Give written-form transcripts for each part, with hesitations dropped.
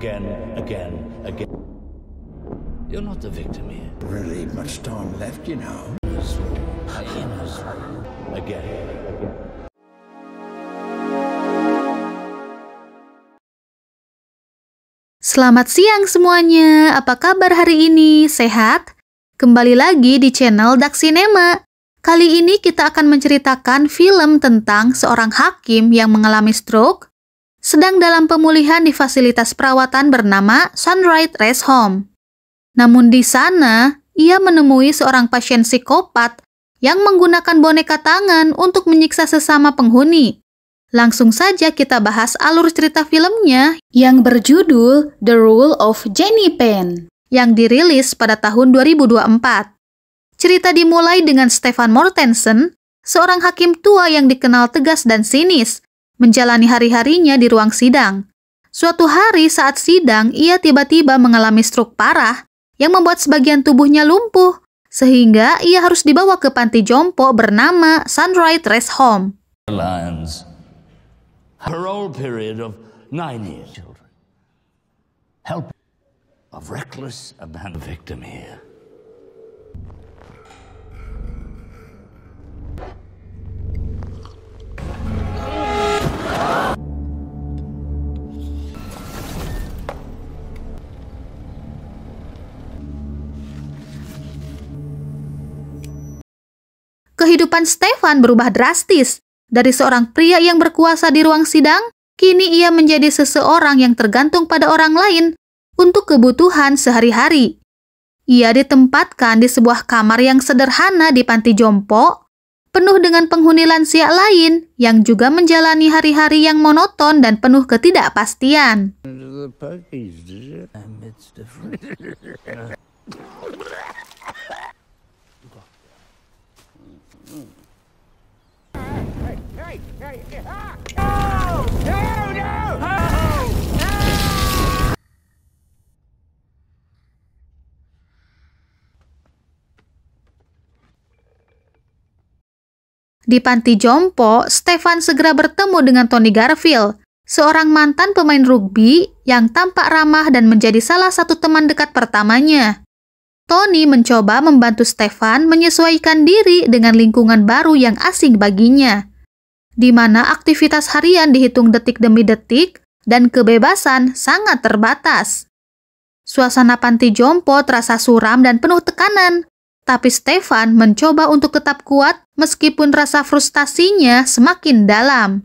again. You're not the victim here. Really much time left, you know. Hyenas. Again. Selamat siang semuanya, apa kabar hari ini? Sehat? Kembali lagi di channel Dak Cinema. Kali ini kita akan menceritakan film tentang seorang hakim yang mengalami stroke, sedang dalam pemulihan di fasilitas perawatan bernama Sunrise Rest Home. Namun di sana, ia menemui seorang pasien psikopat yang menggunakan boneka tangan untuk menyiksa sesama penghuni. Langsung saja kita bahas alur cerita filmnya yang berjudul The Rule of Jenny Pen yang dirilis pada tahun 2024. Cerita dimulai dengan Stefan Mortensen, seorang hakim tua yang dikenal tegas dan sinis, menjalani hari-harinya di ruang sidang. Suatu hari saat sidang, ia tiba-tiba mengalami stroke parah yang membuat sebagian tubuhnya lumpuh, sehingga ia harus dibawa ke panti jompo bernama Sunrise Rest Home. Lions. Parole period of 9 years. Children. Help of reckless abandoned victim here. Kehidupan Stefan berubah drastis. Dari seorang pria yang berkuasa di ruang sidang, kini ia menjadi seseorang yang tergantung pada orang lain untuk kebutuhan sehari-hari. Ia ditempatkan di sebuah kamar yang sederhana di panti jompo, penuh dengan penghuni lansia lain yang juga menjalani hari-hari yang monoton dan penuh ketidakpastian. Di panti jompo, Stefan segera bertemu dengan Tony Garfield, seorang mantan pemain rugby yang tampak ramah dan menjadi salah satu teman dekat pertamanya. Tony mencoba membantu Stefan menyesuaikan diri dengan lingkungan baru yang asing baginya, di mana aktivitas harian dihitung detik demi detik dan kebebasan sangat terbatas. Suasana panti jompo terasa suram dan penuh tekanan, tapi Stefan mencoba untuk tetap kuat meskipun rasa frustasinya semakin dalam.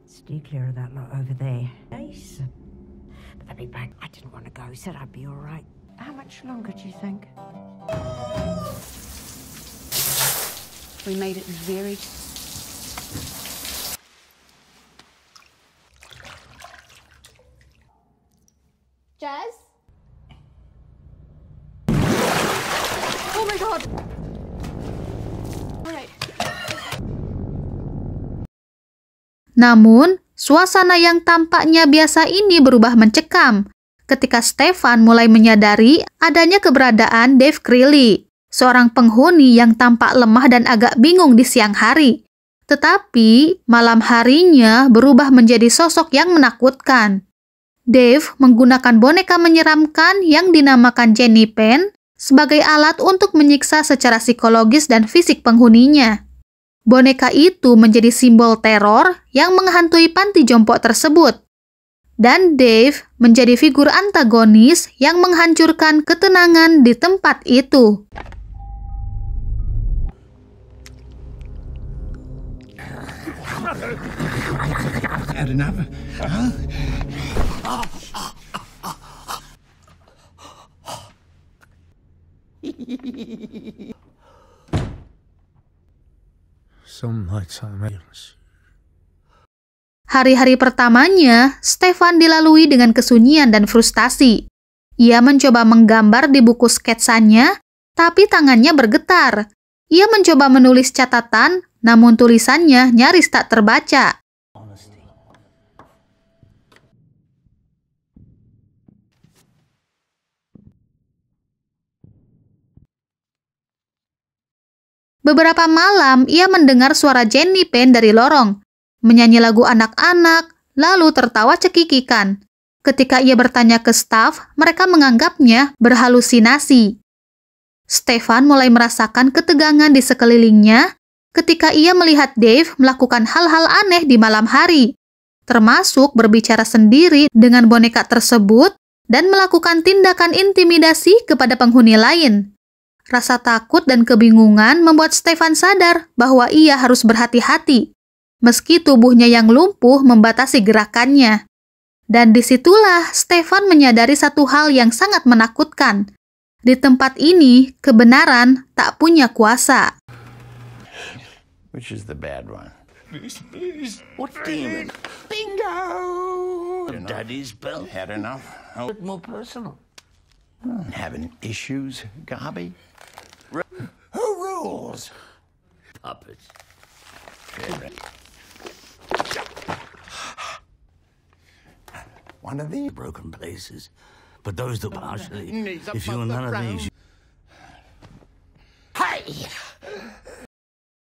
Stay clear of that lot over there. Nice. But they'll be back. I didn't want to go. Said I'd be all right. How much longer do you think? We made it very... Jazz? Oh my god! Alright. Namun, suasana yang tampaknya biasa ini berubah mencekam ketika Stefan mulai menyadari adanya keberadaan Dave Greeley, seorang penghuni yang tampak lemah dan agak bingung di siang hari. Tetapi, malam harinya berubah menjadi sosok yang menakutkan. Dave menggunakan boneka menyeramkan yang dinamakan Jenny Pen sebagai alat untuk menyiksa secara psikologis dan fisik penghuninya. Boneka itu menjadi simbol teror yang menghantui panti jompo tersebut. Dan Dave menjadi figur antagonis yang menghancurkan ketenangan di tempat itu. Had enough? Huh? Some nights I may. Hari-hari pertamanya, Stefan dilalui dengan kesunyian dan frustasi. Ia mencoba menggambar di buku sketsanya, tapi tangannya bergetar. Ia mencoba menulis catatan, namun tulisannya nyaris tak terbaca. Beberapa malam, ia mendengar suara Jenny Payne dari lorong, menyanyi lagu anak-anak, lalu tertawa cekikikan. Ketika ia bertanya ke staf, mereka menganggapnya berhalusinasi. Stefan mulai merasakan ketegangan di sekelilingnya ketika ia melihat Dave melakukan hal-hal aneh di malam hari, termasuk berbicara sendiri dengan boneka tersebut dan melakukan tindakan intimidasi kepada penghuni lain. Rasa takut dan kebingungan membuat Stefan sadar bahwa ia harus berhati-hati, meski tubuhnya yang lumpuh membatasi gerakannya. Dan disitulah Stefan menyadari satu hal yang sangat menakutkan. Di tempat ini, kebenaran tak punya kuasa. Which is the bad one? Please. What demon? Bingo! Daddy's belt. Had enough? A bit more personal. Having issues, Garby? Who rules? Puppets. One of these. Broken places. But those that partially, if you're none of these... Hey!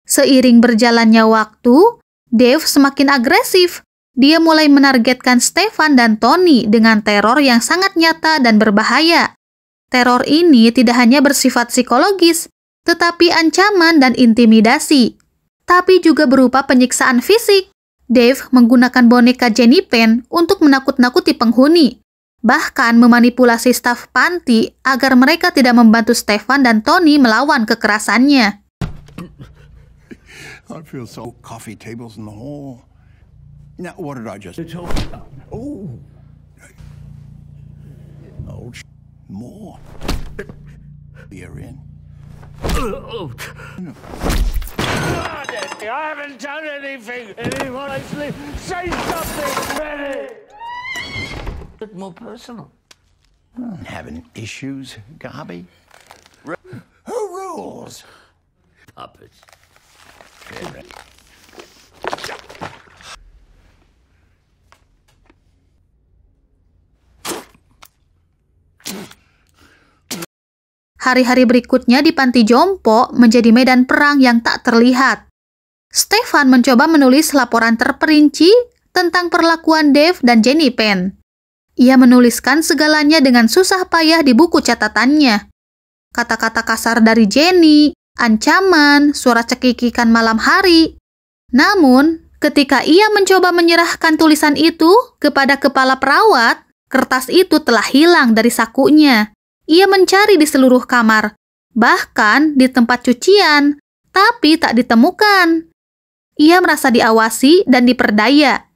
Seiring berjalannya waktu, Dave semakin agresif. Dia mulai menargetkan Stefan dan Tony dengan teror yang sangat nyata dan berbahaya. Teror ini tidak hanya bersifat psikologis, tetapi ancaman dan intimidasi. Tapi juga berupa penyiksaan fisik. Dave menggunakan boneka Jenny Payne untuk menakut-nakuti penghuni, bahkan memanipulasi staf panti agar mereka tidak membantu Stefan dan Tony melawan kekerasannya. I feel so. Coffee tables in the hall. Now, what did I just... Oh. Oh, more. You're in. Oh. I haven't done anything. Anyone actually say something, Benny. A bit more personal. Having issues, Garby? Who rules? Puppets. Hari-hari berikutnya di panti jompo menjadi medan perang yang tak terlihat. Stefan mencoba menulis laporan terperinci tentang perlakuan Dave dan Jenny Payne. Ia menuliskan segalanya dengan susah payah di buku catatannya. Kata-kata kasar dari Jenny, ancaman, suara cekikikan malam hari. Namun, ketika ia mencoba menyerahkan tulisan itu kepada kepala perawat, kertas itu telah hilang dari sakunya. Ia mencari di seluruh kamar, bahkan di tempat cucian, tapi tak ditemukan. Ia merasa diawasi dan diperdaya.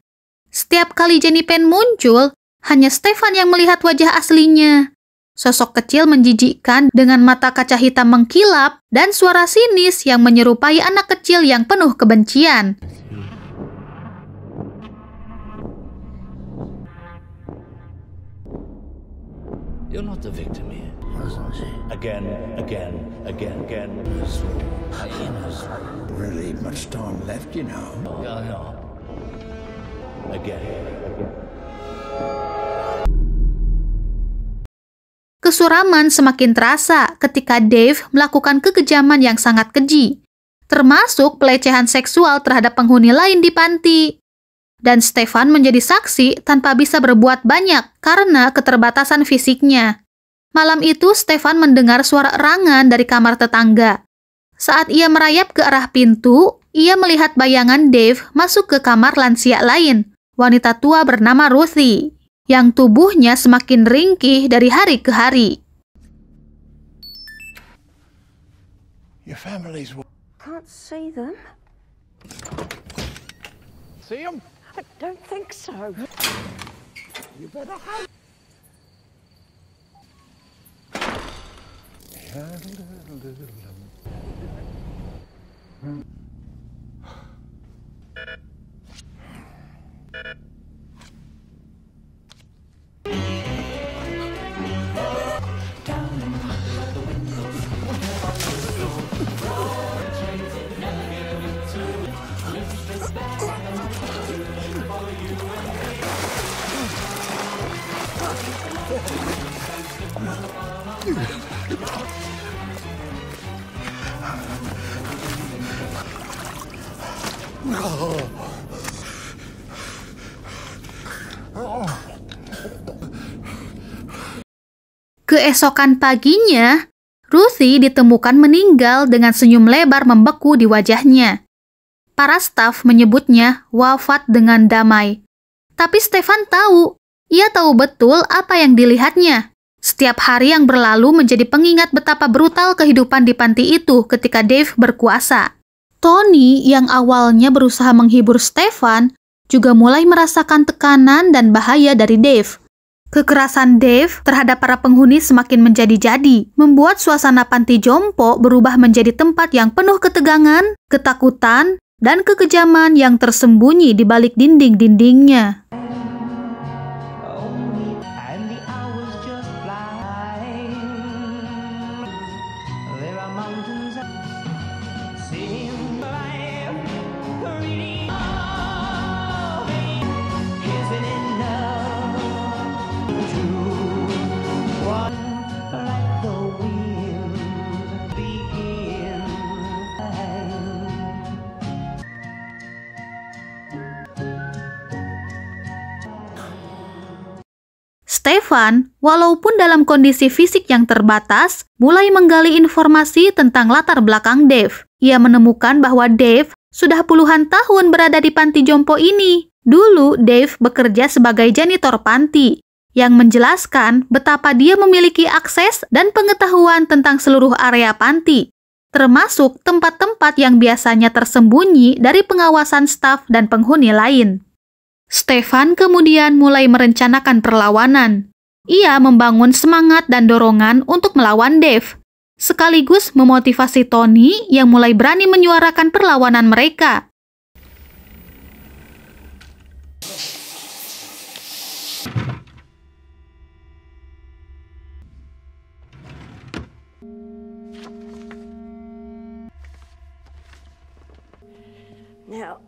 Setiap kali Jenny Payne muncul, hanya Stefan yang melihat wajah aslinya. Sosok kecil menjijikkan dengan mata kaca hitam mengkilap dan suara sinis yang menyerupai anak kecil yang penuh kebencian. You're not the victim here, isn't she? Again. Hyenas. Really much time left, you know. Yeah, I know. Again. Kesuraman semakin terasa ketika Dave melakukan kekejaman yang sangat keji, termasuk pelecehan seksual terhadap penghuni lain di panti. Dan Stefan menjadi saksi tanpa bisa berbuat banyak karena keterbatasan fisiknya. Malam itu Stefan mendengar suara erangan dari kamar tetangga. Saat ia merayap ke arah pintu, ia melihat bayangan Dave masuk ke kamar lansia lain, wanita tua bernama Ruthie, yang tubuhnya semakin ringkih dari hari ke hari. Your family's... Can't see them. See them? I don't think so. You better have... Keesokan paginya, Ruthie ditemukan meninggal dengan senyum lebar membeku di wajahnya. Para staf menyebutnya wafat dengan damai. Tapi Stefan tahu, ia tahu betul apa yang dilihatnya. Setiap hari yang berlalu menjadi pengingat betapa brutal kehidupan di panti itu ketika Dave berkuasa. Tony yang awalnya berusaha menghibur Stefan juga mulai merasakan tekanan dan bahaya dari Dave. Kekerasan Dave terhadap para penghuni semakin menjadi-jadi, membuat suasana panti jompo berubah menjadi tempat yang penuh ketegangan, ketakutan, dan kekejaman yang tersembunyi di balik dinding-dindingnya. Stefan, walaupun dalam kondisi fisik yang terbatas, mulai menggali informasi tentang latar belakang Dave. Ia menemukan bahwa Dave sudah puluhan tahun berada di panti jompo ini. Dulu, Dave bekerja sebagai janitor panti, yang menjelaskan betapa dia memiliki akses dan pengetahuan tentang seluruh area panti, termasuk tempat-tempat yang biasanya tersembunyi dari pengawasan staf dan penghuni lain. Stefan kemudian mulai merencanakan perlawanan. Ia membangun semangat dan dorongan untuk melawan Dave, sekaligus memotivasi Tony yang mulai berani menyuarakan perlawanan mereka. Now,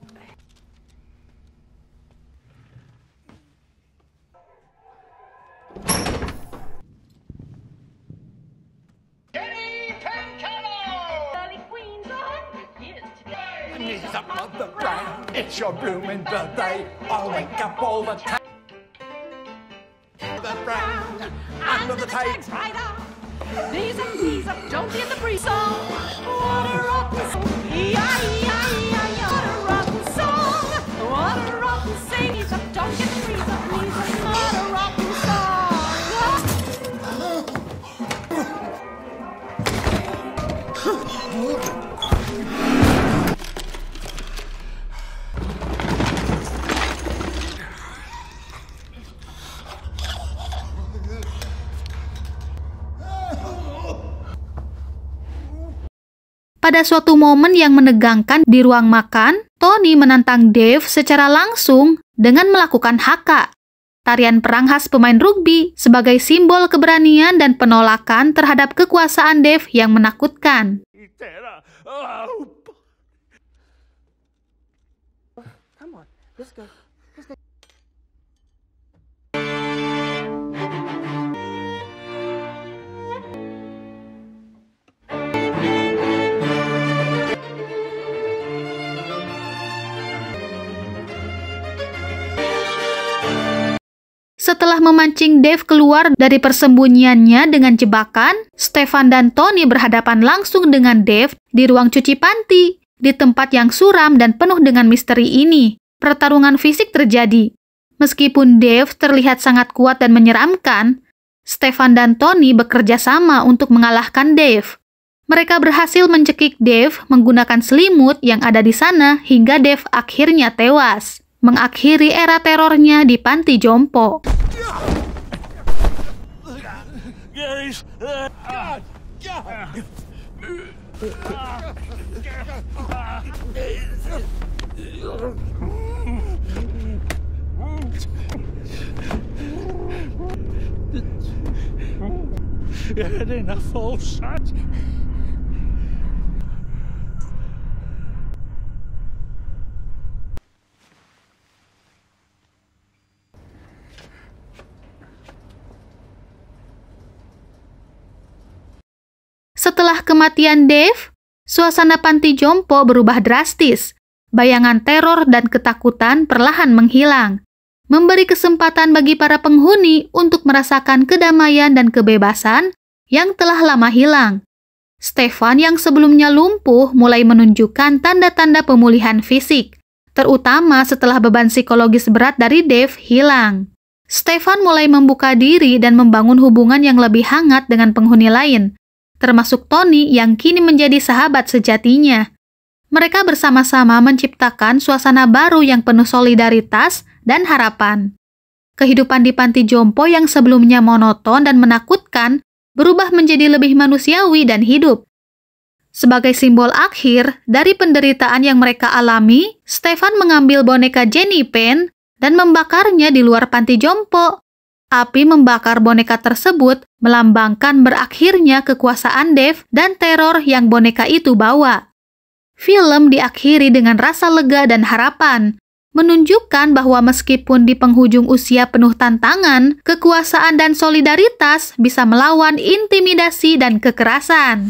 Knees up on the ground, it's your blooming birthday. I'll wake up all the time. The brown under the tape. Right on. Knees up, don't get the breeze on. What a rotten song. E-I-E-I-E-I-E. What a rotten song. What a rotten sing. Knees up, don't get the breeze up. Knees up, what a rotten song. Pada suatu momen yang menegangkan di ruang makan, Tony menantang Dave secara langsung dengan melakukan haka, tarian perang khas pemain rugby sebagai simbol keberanian dan penolakan terhadap kekuasaan Dave yang menakutkan. come on, let's go. Setelah memancing Dave keluar dari persembunyiannya dengan jebakan, Stefan dan Tony berhadapan langsung dengan Dave di ruang cuci panti. Di tempat yang suram dan penuh dengan misteri ini, pertarungan fisik terjadi. Meskipun Dave terlihat sangat kuat dan menyeramkan, Stefan dan Tony bekerja sama untuk mengalahkan Dave. Mereka berhasil mencekik Dave menggunakan selimut yang ada di sana hingga Dave akhirnya tewas, mengakhiri era terornya di panti jompo. It ain't a full shot. Setelah kematian Dave, suasana panti jompo berubah drastis. bayangan teror dan ketakutan perlahan menghilang, memberi kesempatan bagi para penghuni untuk merasakan kedamaian dan kebebasan yang telah lama hilang. Stefan yang sebelumnya lumpuh mulai menunjukkan tanda-tanda pemulihan fisik, terutama setelah beban psikologis berat dari Dave hilang. Stefan mulai membuka diri dan membangun hubungan yang lebih hangat dengan penghuni lain, termasuk Tony yang kini menjadi sahabat sejatinya. Mereka bersama-sama menciptakan suasana baru yang penuh solidaritas dan harapan. Kehidupan di panti jompo yang sebelumnya monoton dan menakutkan berubah menjadi lebih manusiawi dan hidup. Sebagai simbol akhir dari penderitaan yang mereka alami, Stefan mengambil boneka Jenny Payne dan membakarnya di luar panti jompo. Api membakar boneka tersebut melambangkan berakhirnya kekuasaan Dave dan teror yang boneka itu bawa. Film diakhiri dengan rasa lega dan harapan, menunjukkan bahwa meskipun di penghujung usia penuh tantangan, kekuasaan dan solidaritas bisa melawan intimidasi dan kekerasan.